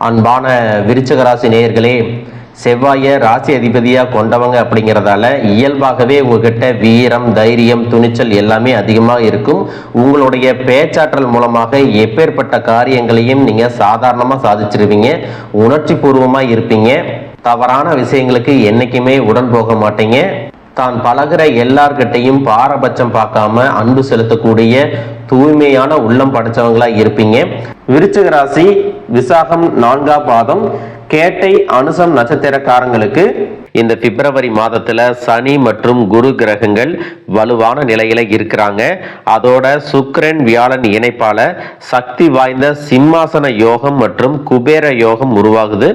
அன்பான விருச்சிக ராசி நேயர்களே, செவ்வாய ராசி அதிபதியா கொண்டவங்க அப்படிங்கிறதால இயல்பாகவே உங்ககிட்ட வீரம், தைரியம், துணிச்சல் எல்லாமே அதிகமாக இருக்கும். உங்களுடைய பேச்சாற்றல் மூலமாக எப்பேற்பட்ட காரியங்களையும் நீங்க சாதாரணமாக சாதிச்சிருவீங்க. உணர்ச்சி பூர்வமாக இருப்பீங்க. தவறான விஷயங்களுக்கு என்னைக்குமே உடன் போக மாட்டீங்க. தான் பழகிற எல்லார்கிட்டையும் பாரபட்சம் பார்க்காம அன்பு செலுத்தக்கூடிய தூய்மையான உள்ளம் படைச்சவங்களா இருப்பீங்க. விருச்சிக ராசி விசாகம் 4ஆம் பாதம் கேட்டை அனுசம் நட்சத்திரக்காரங்களுக்கு இந்த பிப்ரவரி மாதத்துல சனி மற்றும் குரு கிரகங்கள் வலுவான நிலையில இருக்கிறாங்க. அதோட சுக்கிரன் வியாழன் இணைப்பால சக்தி வாய்ந்த சிம்மாசன யோகம் மற்றும் குபேர யோகம் உருவாகுது.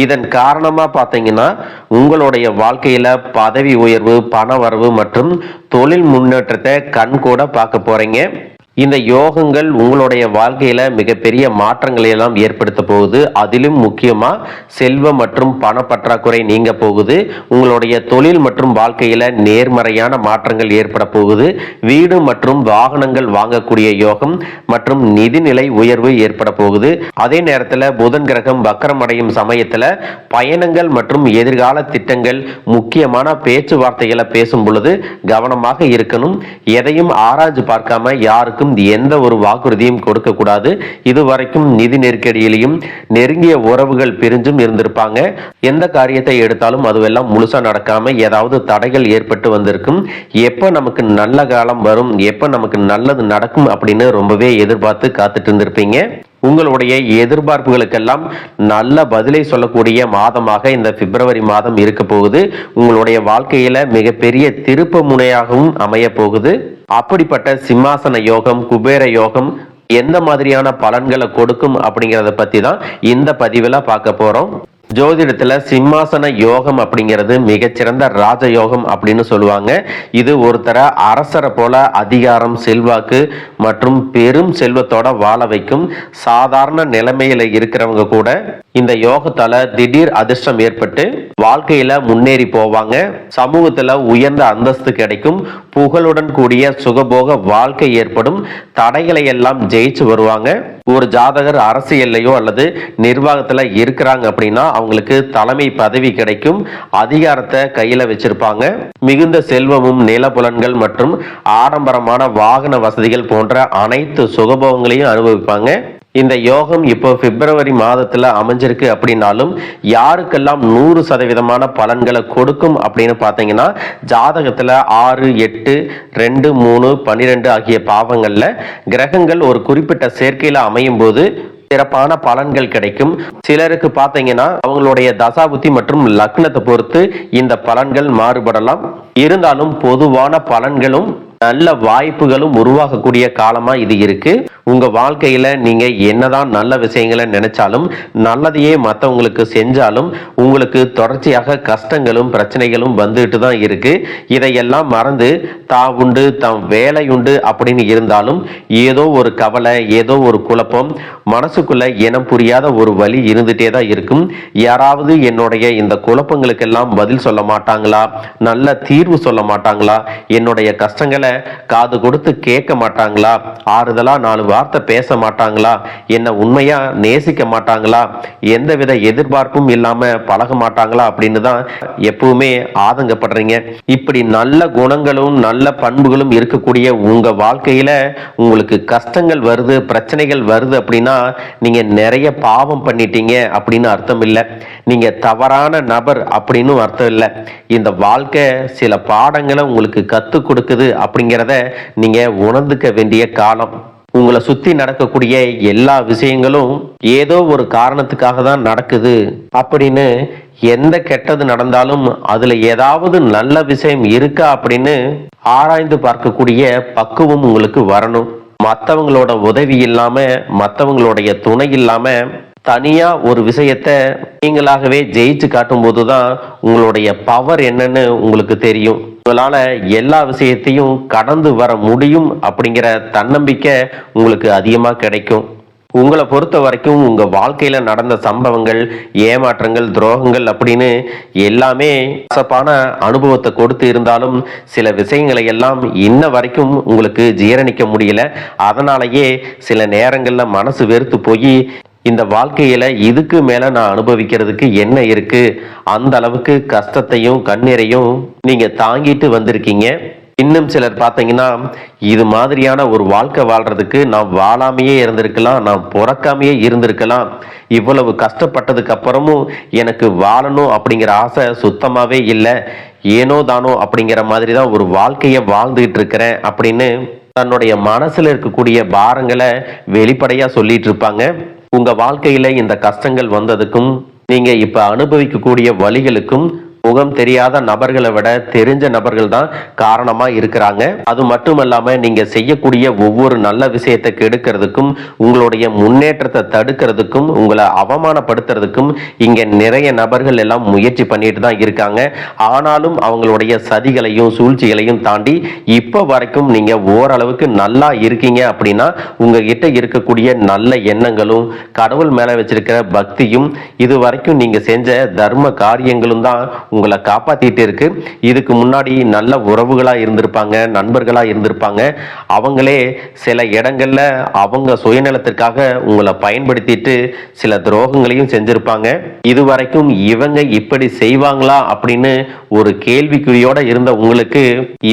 இதன் காரணமா பாத்தீங்கன்னா உங்களுடைய வாழ்க்கையில பதவி உயர்வு, பண வரவு மற்றும் தொழில் முன்னேற்றத்தை கண் கூட பார்க்க போறீங்க. இந்த யோகங்கள் உங்களுடைய வாழ்க்கையில மிகப்பெரிய மாற்றங்களை எல்லாம் ஏற்படுத்த போகுது. அதிலும் முக்கியமா செல்வம் மற்றும் பண பற்றாக்குறை நீங்க போகுது. உங்களுடைய தொழில் மற்றும் வாழ்க்கையில நேர்மறையான மாற்றங்கள் ஏற்பட போகுது. வீடு மற்றும் வாகனங்கள் வாங்கக்கூடிய யோகம் மற்றும் நிதிநிலை உயர்வு ஏற்பட போகுது. அதே நேரத்தில் புதன் கிரகம் வக்கரம் அடையும் சமயத்துல பயணங்கள் மற்றும் எதிர்கால திட்டங்கள், முக்கியமான பேச்சுவார்த்தைகளை பேசும் பொழுது கவனமாக இருக்கணும். எதையும் ஆராய்ச்சி பார்க்காம யாருக்கும் எந்த ஒரு வாக்குறுதியும் கொடுக்க கூடாது. இதுவரைக்கும் நிதி நெருக்கடியிலையும் நெருங்கிய உறவுகள் பிரிஞ்சும் இருந்திருப்பாங்க. எந்த காரியத்தை எடுத்தாலும் அதுவெல்லாம் முழுசா நடக்காம ஏதாவது தடைகள் ஏற்பட்டு வந்திருக்கும். எப்ப நமக்கு நல்ல காலம் வரும், எப்ப நமக்கு நல்லது நடக்கும் அப்படின்னு ரொம்பவே எதிர்பார்த்து காத்துட்டு இருந்திருப்பீங்க. உங்களுடைய எதிர்பார்ப்புகளுக்கெல்லாம் நல்ல பதிலை சொல்லக்கூடிய மாதமாக இந்த பிப்ரவரி மாதம் இருக்க போகுது. உங்களுடைய வாழ்க்கையில மிகப்பெரிய திருப்பு முனையாகவும் அமைய போகுது. அப்படிப்பட்ட சிம்மாசன யோகம், குபேர யோகம் எந்த மாதிரியான பலன்களை கொடுக்கும் அப்படிங்கிறத பத்தி தான் இந்த பதிவில் பார்க்க போறோம். ஜோதிடத்துல சிம்மாசன யோகம் அப்படிங்கிறது மிகச்சிறந்த ராஜயோகம் அப்படின்னு சொல்லுவாங்க. இது ஒருத்தர அரசரை போல அதிகாரம், செல்வாக்கு மற்றும் பெரும் செல்வத்தோட வாழ வைக்கும். சாதாரண நிலைமையில இருக்கிறவங்க கூட இந்த யோகத்தால திடீர் அதிர்ஷ்டம் ஏற்பட்டு வாழ்க்கையில முன்னேறி போவாங்க. சமூகத்துல உயர்ந்த அந்தஸ்து கிடைக்கும். புகழுடன் கூடிய சுகபோக வாழ்க்கை ஏற்படும். தடைகளை எல்லாம் ஜெயிச்சு வருவாங்க. ஒரு ஜாதகர் அரசியல்லையோ அல்லது நிர்வாகத்துல இருக்கிறாங்க அப்படின்னா அவங்களுக்கு தலைமை பதவி கிடைக்கும். அதிகாரத்தை கையில வச்சிருப்பாங்க. மிகுந்த செல்வமும், நிலப்புலன்கள் மற்றும் ஆடம்பரமான வாகன வசதிகள் போன்ற அனைத்து சுகபோகங்களையும் அனுபவிப்பாங்க. இந்த யோகம் இப்போ பிப்ரவரி மாதத்துல அமைஞ்சிருக்கு அப்படின்னாலும் யாருக்கெல்லாம் 100% பலன்களை கொடுக்கும் அப்படின்னு பார்த்தீங்கன்னா ஜாதகத்துல 6, 8, 2, 3, 12 ஆகிய பாவங்கள்ல கிரகங்கள் ஒரு குறிப்பிட்ட சேர்க்கையில அமையும் போது சிறப்பான பலன்கள் கிடைக்கும். சிலருக்கு பார்த்தீங்கன்னா அவங்களுடைய தசாபுத்தி மற்றும் லக்னத்தை பொறுத்து இந்த பலன்கள் மாறுபடலாம். இருந்தாலும் பொதுவான பலன்களும் நல்ல வாய்ப்புகளும் உருவாகக்கூடிய காலமா இது இருக்கு. உங்க வாழ்க்கையில நீங்க என்னதான் நல்ல விஷயங்களை நினைச்சாலும், நல்லதையே மற்றவங்களுக்கு செஞ்சாலும் உங்களுக்கு தொடர்ச்சியாக கஷ்டங்களும் பிரச்சனைகளும் வந்துட்டு தான் இருக்கு. இதையெல்லாம் மறந்து தான் உண்டு, தம் வேலை உண்டு அப்படின்னு இருந்தாலும் ஏதோ ஒரு கவலை, ஏதோ ஒரு குழப்பம், மனசுக்குள்ள இனம் புரியாத ஒரு வலி இருந்துட்டே தான் இருக்கும். யாராவது என்னுடைய இந்த குழப்பங்களுக்கெல்லாம் பதில் சொல்ல மாட்டாங்களா, நல்ல தீர்வு சொல்ல மாட்டாங்களா, என்னுடைய கஷ்டங்களை காது கொடுத்து கேட்க மாட்டாங்களா, ஆறுதலா 4 வார்த்தை பேச மாட்டாங்களா, என்ன உண்மையா நேசிக்க மாட்டாங்களா, எந்தவித எதிர்பார்ப்பும் இல்லாம பழக மாட்டாங்களா அப்படின்னு தான் எப்பவுமே ஆதங்கப்படுறீங்க. இப்படி நல்ல குணங்களும் நல்ல பண்புகளும் இருக்கக்கூடிய உங்க வாழ்க்கையில உங்களுக்கு கஷ்டங்கள் வருது, பிரச்சனைகள் வருது அப்படின்னா நீங்க நிறைய பாவம் பண்ணிட்டீங்க அப்படின்னு அர்த்தம் இல்லை. நீங்க தவறான நபர் அப்படின்னு அர்த்தம் இல்லை. இந்த வாழ்க்கை சில பாடங்களை உங்களுக்கு கத்து கொடுக்குது அப்படிங்கிறத நீங்க உணர்ந்துக்க வேண்டிய காலம். உங்களை சுத்தி நடக்கக்கூடிய எல்லா விஷயங்களும் ஏதோ ஒரு காரணத்துக்காக தான் நடக்குது அப்படின்னு எந்த கெட்டது நடந்தாலும் அதுல ஏதாவது நல்ல விஷயம் இருக்கா அப்படின்னு ஆராய்ந்து பார்க்கக்கூடிய பக்குவம் உங்களுக்கு வரணும். மற்றவங்களோட உதவி இல்லாம, மற்றவங்களுடைய துணை இல்லாம தனியா ஒரு விஷயத்த நீங்களாகவே ஜெயிச்சு காட்டும் போதுதான் உங்களுடைய பவர் என்னன்னு உங்களுக்கு தெரியும். உங்களால எல்லா விஷயத்தையும் கடந்து வர முடியும் அப்படிங்கிற தன்னம்பிக்கை உங்களுக்கு அதிகமா கிடைக்கும். உங்களை பொறுத்த வரைக்கும் உங்க வாழ்க்கையில நடந்த சம்பவங்கள், ஏமாற்றங்கள், துரோகங்கள் அப்படின்னு எல்லாமே கசப்பான அனுபவத்தை கொடுத்து இருந்தாலும் சில விஷயங்களை எல்லாம் இன்ன வரைக்கும் உங்களுக்கு ஜீரணிக்க முடியல. அதனாலேயே சில நேரங்கள்ல மனசு வெறுத்து போய் இந்த வாழ்க்கையில இதுக்கு மேல நான் அனுபவிக்கிறதுக்கு என்ன இருக்கு, அந்த அளவுக்கு கஷ்டத்தையும் கண்ணீரையும் நீங்க தாங்கிட்டு வந்திருக்கீங்க. இன்னும் சிலர் பார்த்தீங்கன்னா, இது மாதிரியான ஒரு வாழ்க்கை வாழ்றதுக்கு நான் வாழாமையே இருந்திருக்கலாம், நான் பிறக்காமையே இருந்திருக்கலாம், இவ்வளவு கஷ்டப்பட்டதுக்கு அப்புறமும் எனக்கு வாழணும் அப்படிங்கிற ஆசை சுத்தமாவே இல்லை, ஏனோ தானோ அப்படிங்கிற மாதிரி தான் ஒரு வாழ்க்கையை வாழ்ந்துகிட்டு இருக்கிறேன் அப்படின்னு தன்னுடைய மனசுல இருக்கக்கூடிய பாரங்களை வெளிப்படையா சொல்லிட்டு இருப்பாங்க. உங்க வாழ்க்கையில இந்த கஷ்டங்கள் வந்ததுக்கும் நீங்க இப்ப அனுபவிக்கக்கூடிய வழிகளுக்கும் முகம் தெரியாத நபர்களை விட தெரிஞ்ச நபர்கள் தான் காரணமா இருக்கிறாங்க. அது மட்டுமல்லாம நீங்க செய்யக்கூடிய ஒவ்வொரு நல்ல விஷயத்தை கெடுக்கிறதுக்கும், உங்களுடைய முன்னேற்றத்தை தடுக்கிறதுக்கும், உங்களை அவமானப்படுத்துறதுக்கும் இங்க நிறைய நபர்கள் எல்லாம் முயற்சி பண்ணிட்டு தான் இருக்காங்க. ஆனாலும் அவங்களுடைய சதிகளையும் சூழ்ச்சிகளையும் தாண்டி இப்ப வரைக்கும் நீங்க ஓரளவுக்கு நல்லா இருக்கீங்க அப்படின்னா உங்ககிட்ட இருக்கக்கூடிய நல்ல எண்ணங்களும் கடவுள் மேல வச்சிருக்கிற பக்தியும் இது வரைக்கும் நீங்க செஞ்ச தர்ம காரியங்களும் தான் உங்களை காப்பாத்திட்டு இருக்கு. இதுக்கு முன்னாடி நல்ல உறவுகளா இருந்திருப்பாங்க, நண்பர்களா இருந்திருப்பாங்க. அவங்களே சில இடங்கள்ல அவங்க சுயநலத்திற்காக உங்களை பயன்படுத்திட்டு சில துரோகங்களையும் செஞ்சிருப்பாங்க. இதுவரைக்கும் இவங்க இப்படி செய்வாங்களா அப்படின்னு ஒரு கேள்விக்குறியோட இருந்த உங்களுக்கு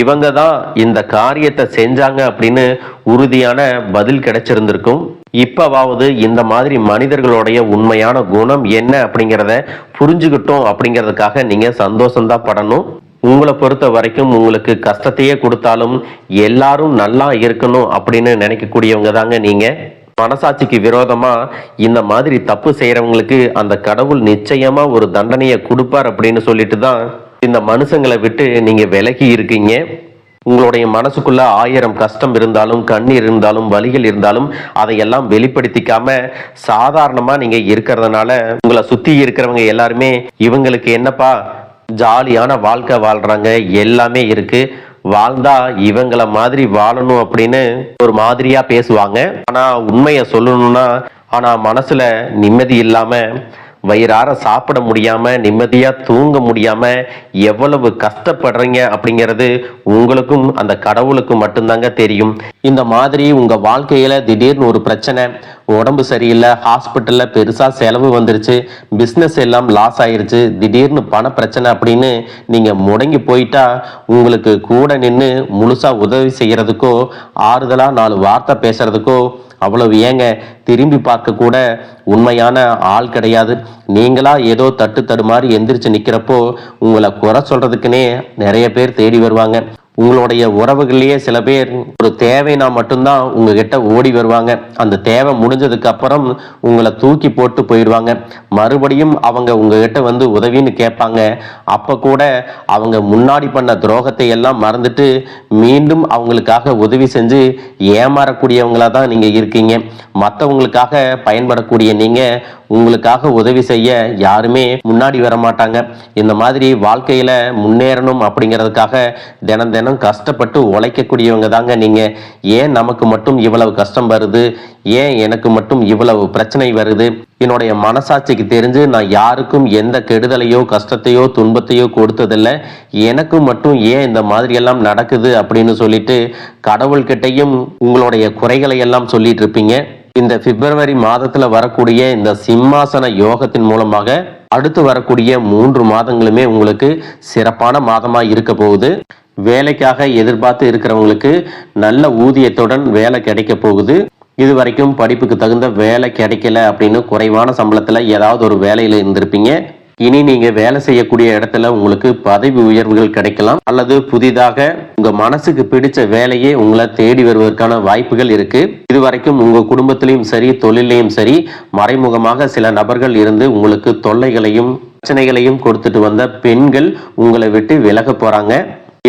இவங்க தான் இந்த காரியத்தை செஞ்சாங்க அப்படின்னு உறுதியான பதில் கிடைச்சிருந்திருக்கும். இப்பவாவது இந்த மாதிரி மனிதர்களுடைய உண்மையான குணம் என்ன அப்படிங்கிறத புரிஞ்சுக்கிட்டோம் அப்படிங்கிறதுக்காக நீங்க சந்தோஷம்தான் படணும். உங்களை பொறுத்த வரைக்கும் உங்களுக்கு கஷ்டத்தையே கொடுத்தாலும் எல்லாரும் நல்லா இருக்கணும் அப்படின்னு நினைக்கக்கூடியவங்க தாங்க நீங்க. மனசாட்சிக்கு விரோதமா இந்த மாதிரி தப்பு செய்யறவங்களுக்கு அந்த கடவுள் நிச்சயமா ஒரு தண்டனையை கொடுப்பார் அப்படின்னு சொல்லிட்டு தான் இந்த மனுஷங்களை விட்டு நீங்க விலகி இருக்கீங்க. உங்களுடைய மனசுக்குள்ள 1000 கஷ்டம் இருந்தாலும், கண்ணீர் இருந்தாலும், வலிகள் இருந்தாலும் அதையெல்லாம் வெளிப்படுத்திக்காம சாதாரணமா நீங்க இருக்கிறதுனால உங்களை சுத்தி இருக்கிறவங்க எல்லாருமே இவங்களுக்கு என்னப்பா ஜாலியான வாழ்க்கை வாழ்றாங்க, எல்லாமே இருக்கு, வாழ்ந்தா இவங்கள மாதிரி வாழணும் அப்படின்னு ஒரு மாதிரியா பேசுவாங்க. ஆனா உண்மையை சொல்லணும்னா மனசுல நிம்மதி இல்லாம, வயிறார சாப்பிட முடியாம, நிம்மதியா தூங்க முடியாம எவ்வளவு கஷ்டப்படுறீங்க அப்படிங்கிறது உங்களுக்கும் அந்த கடவுளுக்கும் மட்டும்தாங்க தெரியும். இந்த மாதிரி உங்க வாழ்க்கையில திடீர்னு ஒரு பிரச்சனை, உடம்பு சரியில்லை, ஹாஸ்பிட்டல்ல பெருசா செலவு வந்துருச்சு, பிசினஸ் எல்லாம் லாஸ் ஆயிருச்சு, திடீர்னு பண பிரச்சனை அப்படின்னு நீங்க முடங்கி போயிட்டா உங்களுக்கு கூட நின்று முழுசா உதவி செய்யறதுக்கோ ஆறுதலா 4 வார்த்தை பேசுறதுக்கோ அவ்வளவு ஏங்க திரும்பி பார்க்க கூட உண்மையான ஆள் கிடையாது. நீங்களா ஏதோ தட்டு தடுமாறி எந்திரிச்சு நிக்கிறப்போ உங்களை குறை சொல்றதுக்குன்னே நிறைய பேர் தேடி வருவாங்க. உங்களுடைய உறவுகள்லயே சில பேர் ஒரு தேவைனா மட்டும்தான் உங்ககிட்ட ஓடி வருவாங்க. அந்த தேவை முடிஞ்சதுக்கு அப்புறம் உங்களை தூக்கி போட்டு போயிடுவாங்க. மறுபடியும் அவங்க உங்ககிட்ட வந்து உதவின்னு கேட்பாங்க. அப்ப கூட அவங்க முன்னாடி பண்ண துரோகத்தை எல்லாம் மறந்துட்டு மீண்டும் அவங்களுக்காக உதவி செஞ்சு ஏமாறக்கூடியவங்களா தான் நீங்க இருக்கீங்க. மற்றவங்களுக்காக பயன்படக்கூடிய நீங்க உங்களுக்காக உதவி செய்ய யாருமே முன்னாடி வர மாட்டாங்க. இந்த மாதிரி வாழ்க்கையில முன்னேறணும் அப்படிங்கிறதுக்காக தினம் தினம் கஷ்டப்பட்டு உழைக்கக்கூடியவங்க தாங்க நீங்க. ஏன் நமக்கு மட்டும் இவ்வளவு கஷ்டம் வருது, ஏன் எனக்கு மட்டும் இவ்வளவு பிரச்சனை வருது, என்னுடைய மனசாட்சிக்கு தெரிஞ்சு நான் யாருக்கும் எந்த கெடுதலையோ கஷ்டத்தையோ துன்பத்தையோ கொடுத்ததில்லை, எனக்கு மட்டும் ஏன் இந்த மாதிரி எல்லாம் நடக்குது அப்படின்னு சொல்லிட்டு கடவுள்கிட்டையும் உங்களுடைய குறைகளை எல்லாம் சொல்லிட்டு இருப்பீங்க. இந்த பிப்ரவரி மாதத்துல வரக்கூடிய இந்த சிம்மாசன யோகத்தின் மூலமாக அடுத்து வரக்கூடிய 3 மாதங்களுமே உங்களுக்கு சிறப்பான மாதமா இருக்க போகுது. வேலைக்காக எதிர்பார்த்து இருக்கிறவங்களுக்கு நல்ல ஊதியத்துடன் வேலை கிடைக்க போகுது. இது வரைக்கும் படிப்புக்கு தகுந்த வேலை கிடைக்கல அப்படின்னு குறைவான சம்பளத்துல ஏதாவது ஒரு வேலையில இருந்திருப்பீங்க. இனி நீங்க வேலை செய்யக்கூடிய இடத்துல உங்களுக்கு பதவி உயர்வுகள் கிடைக்கலாம், அல்லது புதிதாக உங்க மனசுக்கு பிடிச்ச வேலையே உங்களை தேடி வருவதற்கான வாய்ப்புகள் இருக்கு. இதுவரைக்கும் உங்க குடும்பத்திலையும் சரி தொழிலையும் சரி மறைமுகமாக சில நபர்கள் இருந்து உங்களுக்கு தொல்லைகளையும் பிரச்சனைகளையும் கொடுத்துட்டு வந்த பெண்கள் உங்களை விட்டு விலக போறாங்க.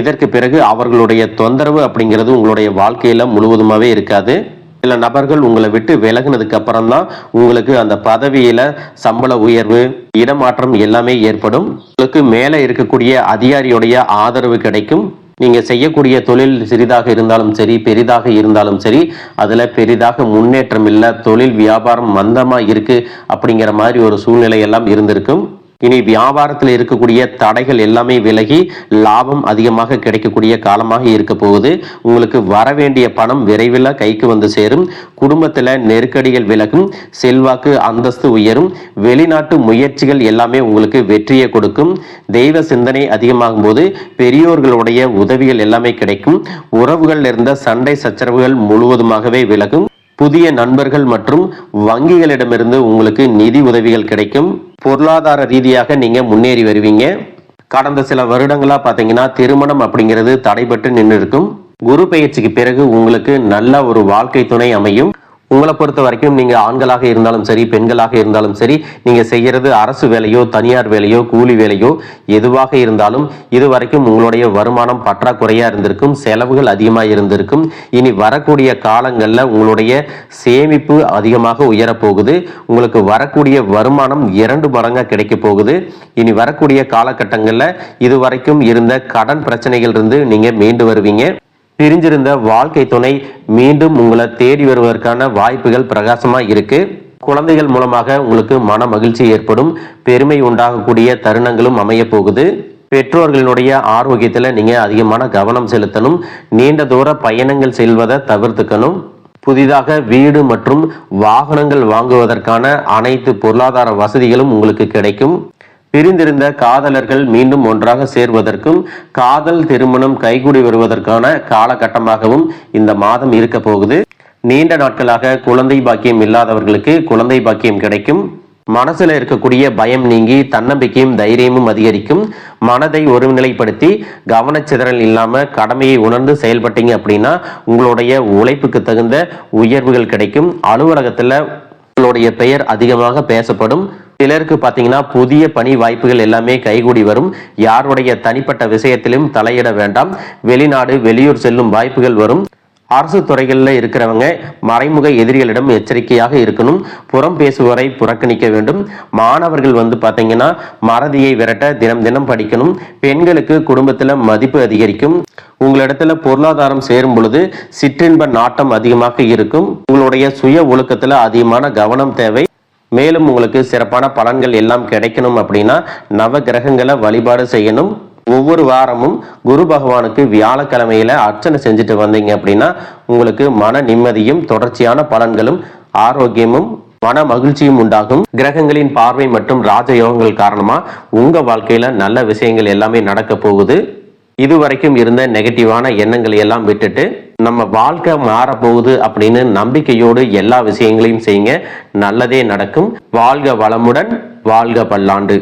இதற்கு பிறகு அவர்களுடைய தொந்தரவு அப்படிங்கிறது உங்களுடைய வாழ்க்கையில முழுவதுமாவே இருக்காது. சில நபர்கள் உங்களை விட்டு விலகினதுக்கு அப்புறம் தான் உங்களுக்கு அந்த பதவியில சம்பள உயர்வு, இடமாற்றம் எல்லாமே ஏற்படும். உங்களுக்கு மேலே இருக்கக்கூடிய அதிகாரியுடைய ஆதரவு கிடைக்கும். நீங்க செய்யக்கூடிய தொழில் சிறிதாக இருந்தாலும் சரி பெரிதாக இருந்தாலும் சரி அதுல பெரிதாக முன்னேற்றம் இல்லை, தொழில் வியாபாரம் மந்தமா இருக்கு அப்படிங்கிற மாதிரி ஒரு சூழ்நிலை எல்லாம் இருந்திருக்கும். இனி வியாபாரத்தில் இருக்கக்கூடிய தடைகள் எல்லாமே விலகி லாபம் அதிகமாக கிடைக்கக்கூடிய காலமாக இருக்க போகுது. உங்களுக்கு வர வேண்டிய பணம் விரைவில் கைக்கு வந்து சேரும். குடும்பத்தில் நெருக்கடிகள் விலகும். செல்வாக்கு அந்தஸ்து உயரும். வெளிநாட்டு முயற்சிகள் எல்லாமே உங்களுக்கு வெற்றியை கொடுக்கும். தெய்வ சிந்தனை அதிகமாகும் போது பெரியோர்களுடைய உதவிகள் எல்லாமே கிடைக்கும். உறவுகள் இருந்த சண்டை சச்சரவுகள் முழுவதுமாகவே விலகும். புதிய நண்பர்கள் மற்றும் வங்கிகளிடமிருந்து உங்களுக்கு நிதி உதவிகள் கிடைக்கும். பொருளாதார ரீதியாக நீங்க முன்னேறி வருவீங்க. கடந்த சில வருடங்களா பாத்தீங்கன்னா திருமணம் அப்படிங்கிறது தடைபட்டு நின்று இருக்கும். குரு பெயர்ச்சிக்கு பிறகு உங்களுக்கு நல்ல ஒரு வாழ்க்கை துணை அமையும். உங்களை பொறுத்த வரைக்கும் நீங்க ஆண்களாக இருந்தாலும் சரி, பெண்களாக இருந்தாலும் சரி, நீங்க செய்யறது அரசு வேலையோ தனியார் வேலையோ கூலி வேலையோ எதுவாக இருந்தாலும் இதுவரைக்கும் உங்களுடைய வருமானம் பற்றாக்குறையா இருந்திருக்கும். செலவுகள் அதிகமாக இருந்திருக்கும். இனி வரக்கூடிய காலங்கள்ல உங்களுடைய சேமிப்பு அதிகமாக உயரப்போகுது. உங்களுக்கு வரக்கூடிய வருமானம் 2 மடங்கா கிடைக்க போகுது. இனி வரக்கூடிய காலகட்டங்கள்ல இதுவரைக்கும் இருந்த கடன் பிரச்சனைகள் இருந்து நீங்க மீண்டு வருவீங்க. பிரிஞ்சிருந்த வாழ்க்கை துணை மீண்டும் உங்களை தேடி வருவதற்கான வாய்ப்புகள் பிரகாசமா இருக்கு. குழந்தைகள் மூலமாக உங்களுக்கு மன மகிழ்ச்சி ஏற்படும். பெருமை உண்டாகக்கூடிய தருணங்களும் அமைய போகுது. பெற்றோர்களினுடைய ஆரோக்கியத்துல நீங்க அதிகமான கவனம் செலுத்தணும். நீண்ட தூர பயணங்கள் செல்வதை தவிர்த்துக்கணும். புதிதாக வீடு மற்றும் வாகனங்கள் வாங்குவதற்கான அனைத்து பொருளாதார வசதிகளும் உங்களுக்கு கிடைக்கும். பிரிந்திருந்த காதலர்கள் மீண்டும் ஒன்றாக சேர்வதற்கும் காதல் திருமணம் கைகூடி வருவதற்கான காலகட்டமாகவும் இந்த மாதம் இருக்க போகுது. நீண்ட நாட்களாக குழந்தை பாக்கியம் இல்லாதவர்களுக்கு குழந்தை பாக்கியம் கிடைக்கும். மனசுல இருக்கக்கூடிய பயம் நீங்கி தன்னம்பிக்கையும் தைரியமும் அதிகரிக்கும். மனதை ஒருநிலைப்படுத்தி கவனச்சிதறல் இல்லாம கடமையை உணர்ந்து செயல்பட்டீங்க அப்படின்னா உங்களுடைய உழைப்புக்கு தகுந்த உயர்வுகள் கிடைக்கும். அலுவலகத்துல உங்களுடைய பெயர் அதிகமாக பேசப்படும். சிலருக்கு பாத்தீங்கன்னா புதிய பணி வாய்ப்புகள் எல்லாமே கைகூடி வரும். யாருடைய தனிப்பட்ட விஷயத்திலும் தலையிட வேண்டாம். வெளிநாடு வெளியூர் செல்லும் வாய்ப்புகள் வரும். அரசு துறைகளில் இருக்கிறவங்க மறைமுக எதிரிகளிடம் எச்சரிக்கையாக இருக்கணும். புறம் பேசுவரை புறக்கணிக்க வேண்டும். மாணவர்கள் பாத்தீங்கன்னா மறதியை விரட்ட தினம் தினம் படிக்கணும். பெண்களுக்கு குடும்பத்துல மதிப்பு அதிகரிக்கும். உங்களிடத்துல பொருளாதாரம் சேரும் பொழுது சிற்றின்ப நாட்டம் அதிகமாக இருக்கும். உங்களுடைய சுய ஒழுக்கத்துல அதிகமான கவனம் தேவை. மேலும் உங்களுக்கு சிறப்பான பலன்கள் எல்லாம் கிடைக்கணும் அப்படின்னா நவ கிரகங்களை வழிபாடு செய்யணும். ஒவ்வொரு வாரமும் குரு பகவானுக்கு வியாழக்கிழமையில அர்ச்சனை செஞ்சுட்டு வந்தீங்க அப்படின்னா உங்களுக்கு மன நிம்மதியும் தொடர்ச்சியான பலன்களும் ஆரோக்கியமும் மன மகிழ்ச்சியும் உண்டாகும். கிரகங்களின் பார்வை மற்றும் ராஜயோகங்கள் காரணமா உங்க வாழ்க்கையில நல்ல விஷயங்கள் எல்லாமே நடக்க போகுது. இதுவரைக்கும் இருந்த நெகட்டிவான எண்ணங்களை எல்லாம் விட்டுட்டு நம்ம வாழ்க்கை மாறப்போகுது அப்படின்னு நம்பிக்கையோடு எல்லா விஷயங்களையும் செய்யுங்க. நல்லதே நடக்கும். வாழ்க வளமுடன், வாழ்க பல்லாண்டு.